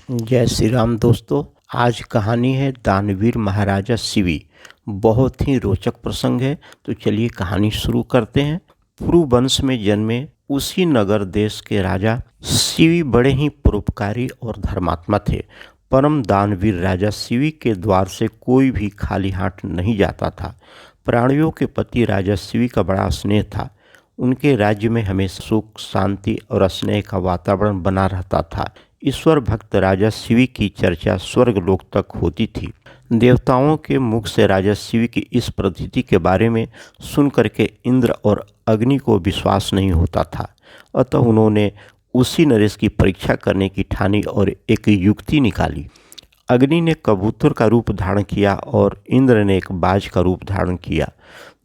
जय श्री राम दोस्तों। आज कहानी है दानवीर महाराजा शिवी। बहुत ही रोचक प्रसंग है, तो चलिए कहानी शुरू करते हैं। पुरु वंश में जन्मे उसी नगर देश के राजा शिवी बड़े ही परोपकारी और धर्मात्मा थे। परम दानवीर राजा शिवी के द्वार से कोई भी खाली हाथ नहीं जाता था। प्राणियों के पति राजा शिवी का बड़ा स्नेह था। उनके राज्य में हमेशा सुख, शांति और स्नेह का वातावरण बना रहता था। ईश्वर भक्त राजा शिवी की चर्चा स्वर्ग लोक तक होती थी। देवताओं के मुख से राजा शिवी की इस प्रतीति के बारे में सुनकर के इंद्र और अग्नि को विश्वास नहीं होता था। अतः उन्होंने उसी नरेश की परीक्षा करने की ठानी और एक युक्ति निकाली। अग्नि ने कबूतर का रूप धारण किया और इंद्र ने एक बाज का रूप धारण किया।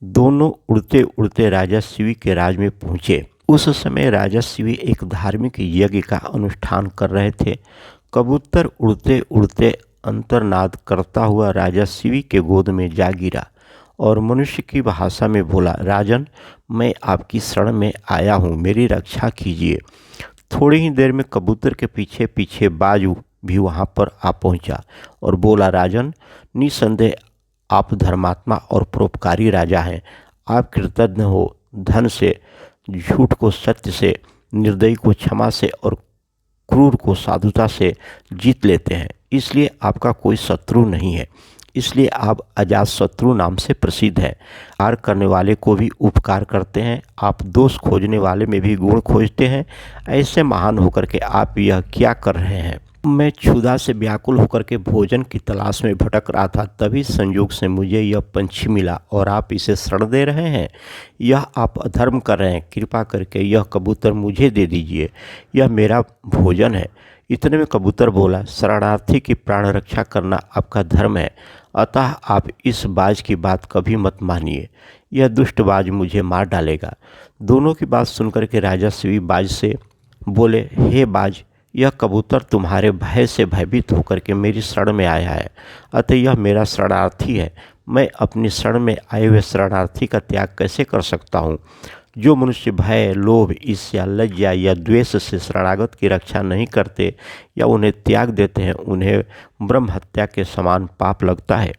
दोनों उड़ते उड़ते राजा शिवी के राज में पहुँचे। उस समय राजा शिवी एक धार्मिक यज्ञ का अनुष्ठान कर रहे थे। कबूतर उड़ते उड़ते अंतर्नाद करता हुआ राजा शिवी के गोद में जा गिरा और मनुष्य की भाषा में बोला, राजन, मैं आपकी शरण में आया हूँ, मेरी रक्षा कीजिए। थोड़ी ही देर में कबूतर के पीछे पीछे बाजू भी वहाँ पर आ पहुँचा और बोला, राजन, निसंदेह आप धर्मात्मा और परोपकारी राजा हैं। आप कृतज्ञ हो, धन से, झूठ को सत्य से, निर्दयी को क्षमा से और क्रूर को साधुता से जीत लेते हैं। इसलिए आपका कोई शत्रु नहीं है। इसलिए आप अजात शत्रु नाम से प्रसिद्ध हैं। उपकार करने वाले को भी उपकार करते हैं। आप दोष खोजने वाले में भी गुण खोजते हैं। ऐसे महान होकर के आप यह क्या कर रहे हैं? मैं क्षुधा से व्याकुल होकर के भोजन की तलाश में भटक रहा था, तभी संयोग से मुझे यह पंछी मिला और आप इसे शरण दे रहे हैं। यह आप अधर्म कर रहे हैं। कृपा करके यह कबूतर मुझे दे दीजिए, यह मेरा भोजन है। इतने में कबूतर बोला, शरणार्थी की प्राण रक्षा करना आपका धर्म है, अतः आप इस बाज की बात कभी मत मानिए। यह दुष्ट बाज मुझे मार डालेगा। दोनों की बात सुनकर के राजा शिवी बाज से बोले, हे बाज, यह कबूतर तुम्हारे भय से भयभीत होकर के मेरी शरण में आया है, अतः यह मेरा शरणार्थी है। मैं अपनी शरण में आए हुए शरणार्थी का त्याग कैसे कर सकता हूँ? जो मनुष्य भय, लोभ, ईर्ष्या, लज्जा या द्वेष से शरणागत की रक्षा नहीं करते या उन्हें त्याग देते हैं, उन्हें ब्रह्म हत्या के समान पाप लगता है।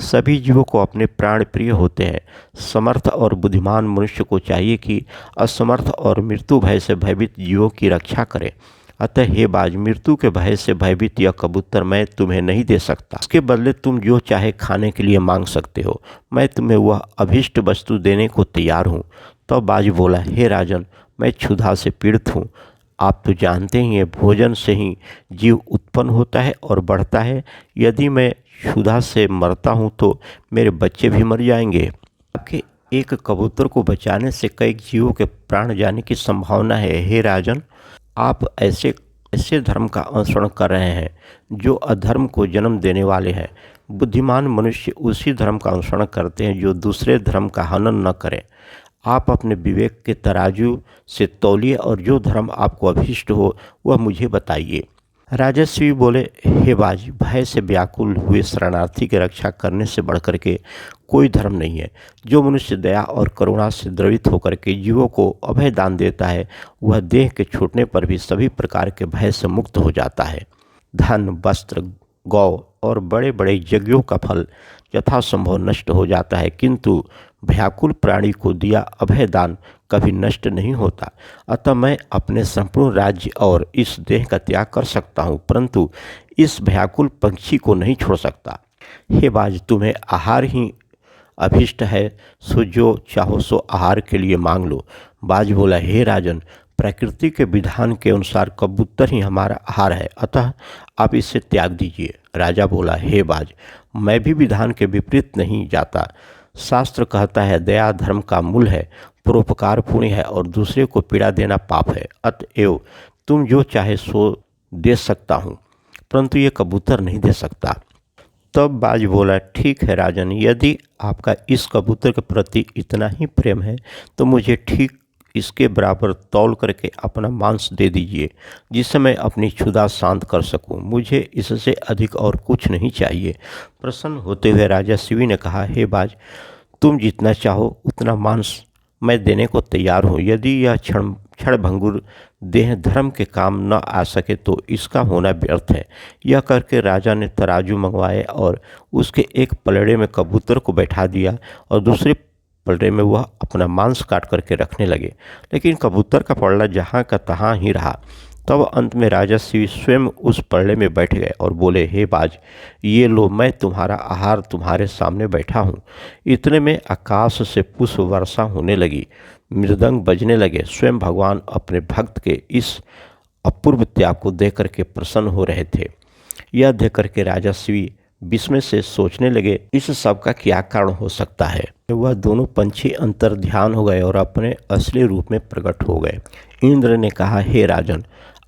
सभी जीवों को अपने प्राण प्रिय होते हैं। समर्थ और बुद्धिमान मनुष्य को चाहिए कि असमर्थ और मृत्यु भय से भयभीत जीवों की रक्षा करे। अतः हे बाज, मृत्यु के भय से भयभीत यह कबूतर मैं तुम्हें नहीं दे सकता। इसके बदले तुम जो चाहे खाने के लिए मांग सकते हो। मैं तुम्हें वह अभीष्ट वस्तु देने को तैयार हूँ। तब बाज बोला, हे राजन, मैं क्षुधा से पीड़ित हूँ। आप तो जानते ही हैं, भोजन से ही जीव उत्पन्न होता है और बढ़ता है। यदि मैं क्षुधा से मरता हूँ तो मेरे बच्चे भी मर जाएंगे। आपके एक कबूतर को बचाने से कई जीवों के प्राण जाने की संभावना है। हे राजन, आप ऐसे धर्म का अनुसरण कर रहे हैं जो अधर्म को जन्म देने वाले हैं। बुद्धिमान मनुष्य उसी धर्म का अनुसरण करते हैं जो दूसरे धर्म का हनन न करे। आप अपने विवेक के तराजू से तौलिए और जो धर्म आपको अभीष्ट हो वह मुझे बताइए। राजा शिवी बोले, हे बाज, भय से व्याकुल हुए शरणार्थी की रक्षा करने से बढ़कर के कोई धर्म नहीं है। जो मनुष्य दया और करुणा से द्रवित होकर के जीवों को अभय दान देता है, वह देह के छूटने पर भी सभी प्रकार के भय से मुक्त हो जाता है। धन, वस्त्र, गौ और बड़े बड़े यज्ञों का फल यथासंभव नष्ट हो जाता है, किंतु भयाकुल प्राणी को दिया अभय दान कभी नष्ट नहीं होता। अतः मैं अपने संपूर्ण राज्य और इस देह का त्याग कर सकता हूँ, परंतु इस भयाकुल पंछी को नहीं छोड़ सकता। हे बाज, तुम्हें आहार ही अभिष्ट है, सो जो चाहो सो आहार के लिए मांग लो। बाज बोला, हे राजन, प्रकृति के विधान के अनुसार कबूतर ही हमारा आहार है, अतः आप इसे त्याग दीजिए। राजा बोला, हे बाज, मैं भी विधान के विपरीत नहीं जाता। शास्त्र कहता है, दया धर्म का मूल है, परोपकार पुण्य है और दूसरे को पीड़ा देना पाप है। अतएव तुम जो चाहे सो दे सकता हूँ, परंतु ये कबूतर नहीं दे सकता। तब बाज बोला, ठीक है राजन, यदि आपका इस कबूतर के प्रति इतना ही प्रेम है तो मुझे ठीक इसके बराबर तौल करके अपना मांस दे दीजिए, जिससे मैं अपनी क्षुधा शांत कर सकूं। मुझे इससे अधिक और कुछ नहीं चाहिए। प्रसन्न होते हुए राजा शिवी ने कहा, हे बाज, तुम जितना चाहो उतना मांस मैं देने को तैयार हूँ। यदि यह क्षणभंगुर देह धर्म के काम न आ सके तो इसका होना व्यर्थ है। यह करके राजा ने तराजू मंगवाए और उसके एक पलड़े में कबूतर को बैठा दिया और दूसरे पलड़े में वह अपना मांस काट करके रखने लगे। लेकिन कबूतर का पलड़ा जहाँ का तहाँ ही रहा। तब अंत में राजा शिव स्वयं उस पलड़े में बैठ गए और बोले, हे बाज, ये लो, मैं तुम्हारा आहार तुम्हारे सामने बैठा हूँ। इतने में आकाश से पुष्प वर्षा होने लगी, मृदंग बजने लगे। स्वयं भगवान अपने भक्त के इस अपूर्व त्याग को देख करके प्रसन्न हो रहे थे। यह देख करके राजा शिव विस्मय से सोचने लगे, इस सब का क्या कारण हो सकता है। वह दोनों पंछी अंतर ध्यान हो गए और अपने असली रूप में प्रकट हो गए। इंद्र ने कहा, हे राजन,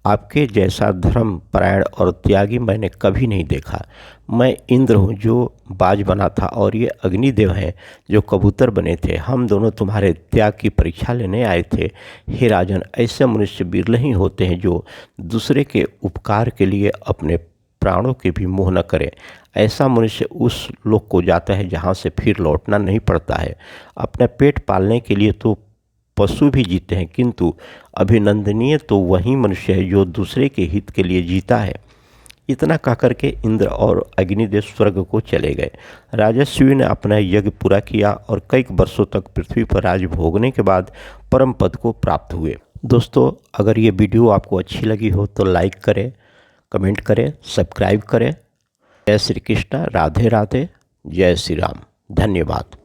आपके जैसा धर्म परायण और त्यागी मैंने कभी नहीं देखा। मैं इंद्र हूँ जो बाज बना था और ये अग्निदेव हैं जो कबूतर बने थे। हम दोनों तुम्हारे त्याग की परीक्षा लेने आए थे। हे राजन, ऐसे मनुष्य विरले ही होते हैं जो दूसरे के उपकार के लिए अपने प्राणों के भी मोह न करे। ऐसा मनुष्य उस लोक को जाता है जहाँ से फिर लौटना नहीं पड़ता है। अपना पेट पालने के लिए तो पशु भी जीते हैं, किंतु अभिनंदनीय तो वही मनुष्य है जो दूसरे के हित के लिए जीता है। इतना कहकर के इंद्र और अग्निदेव स्वर्ग को चले गए। राजा शिव ने अपना यज्ञ पूरा किया और कई वर्षों तक पृथ्वी पर राज भोगने के बाद परम पद को प्राप्त हुए। दोस्तों, अगर ये वीडियो आपको अच्छी लगी हो तो लाइक करें, कमेंट करें, सब्सक्राइब करें। जय श्री कृष्ण, राधे राधे, जय श्री राम, धन्यवाद।